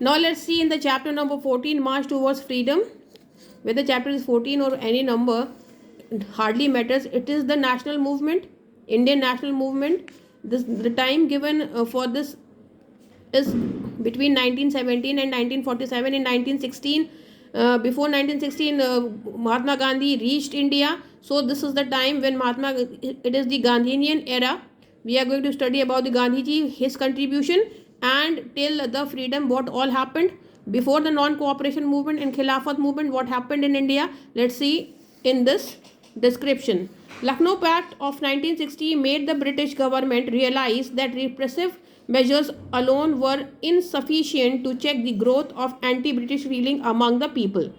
Now let's see in the chapter number 14, March Towards Freedom. Whether chapter is 14 or any number, it hardly matters. It is the national movement, Indian national movement. The time given for this is between 1917 and 1947. In 1916, before 1916, Mahatma Gandhi reached India. So this is the time when it is the Gandhian era. We are going to study about the Gandhiji, his contribution, and till the freedom, what all happened before the non-cooperation movement and Khilafat movement, what happened in India. Let's see in this description. Lucknow Pact of 1960 made the British government realize that repressive measures alone were insufficient to check the growth of anti-British feeling among the people.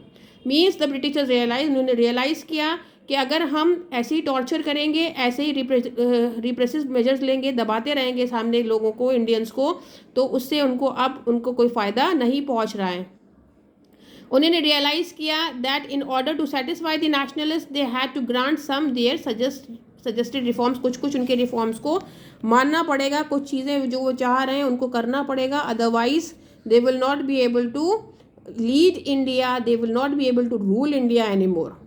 Means the Britishers realized, उन्होंने realize किया कि अगर हम ऐसे ही torture करेंगे, ऐसे ही repressive measures लेंगे, दबाते रहेंगे सामने लोगों को, इंडियंस को, तो उससे उनको कोई फ़ायदा नहीं पहुंच रहा है. उन्होंने रियलाइज़ किया that in order to satisfy the nationalist they had to grant some their suggested reforms. कुछ उनके रिफॉर्म्स को मानना पड़ेगा, कुछ चीज़ें जो वो चाह रहे हैं उनको करना पड़ेगा. Otherwise they will not be able to lead India, they will not be able to rule India any more.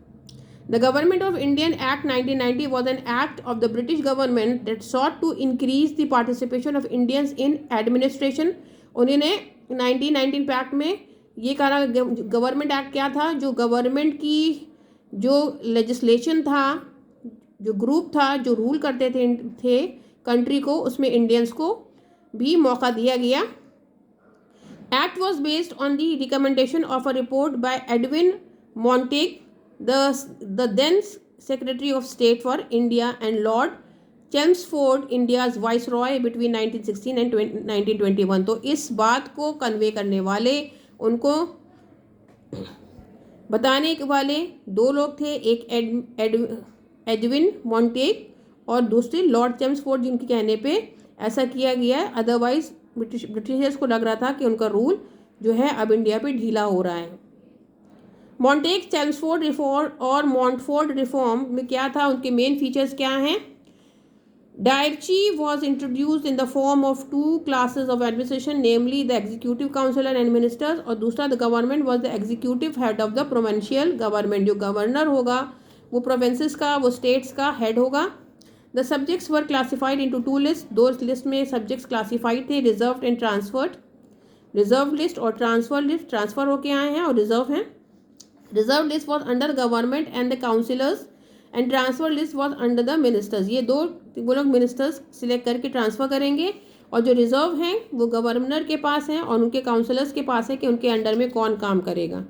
The Government of Indian Act 1990 was an act of the British government that sought to increase the participation of Indians in administration. उन्होंने 1919 pact में ये कहा, government act क्या था, जो government की जो legislation था, जो ग्रुप था जो रूल करते थे कंट्री को, उसमें इंडियंस को भी मौका दिया गया. Act was based on the recommendation of a report by Edwin Montagu, the then Secretary of State for India, and Lord Chelmsford, India's Viceroy between 1916 and 1921. तो इस बात को कन्वे करने वाले, उनको बताने वाले दो लोग थे, एक एडविन मॉन्टेग और दूसरे लॉर्ड चेम्सफोर्ड, जिनके कहने पे ऐसा किया गया है. अदरवाइज ब्रिटिशर्स को लग रहा था कि उनका रूल जो है अब इंडिया पे ढीला हो रहा है. मॉन्टेग चेम्सफोर्ड रिफॉर्म और मॉन्टफोर्ड रिफॉर्म में क्या था, उनके मेन फीचर्स क्या हैं. Dyarchy was introduced in the form of two classes of administration, namely the executive councillor and ministers, और दूसरा the government was the executive head of the provincial government. जो governor होगा वो प्रोविंसेस का, वो states का हेड होगा. The subjects were classified into two list. दो लिस्ट में सब्जेक्ट्स क्लासिफाइड थे, reserve and transferred. Reserve list और ट्रांसफर लिस्ट, ट्रांसफर होके आए हैं और रिजर्व हैं. Reserve list was under government and the councillors and transfer list was under the ministers. ये वो लोग मिनिस्टर्स सिलेक्ट करके ट्रांसफ़र करेंगे, और जो रिजर्व हैं वो गवर्नर के पास हैं और उनके काउंसलर्स के पास है कि उनके अंडर में कौन काम करेगा.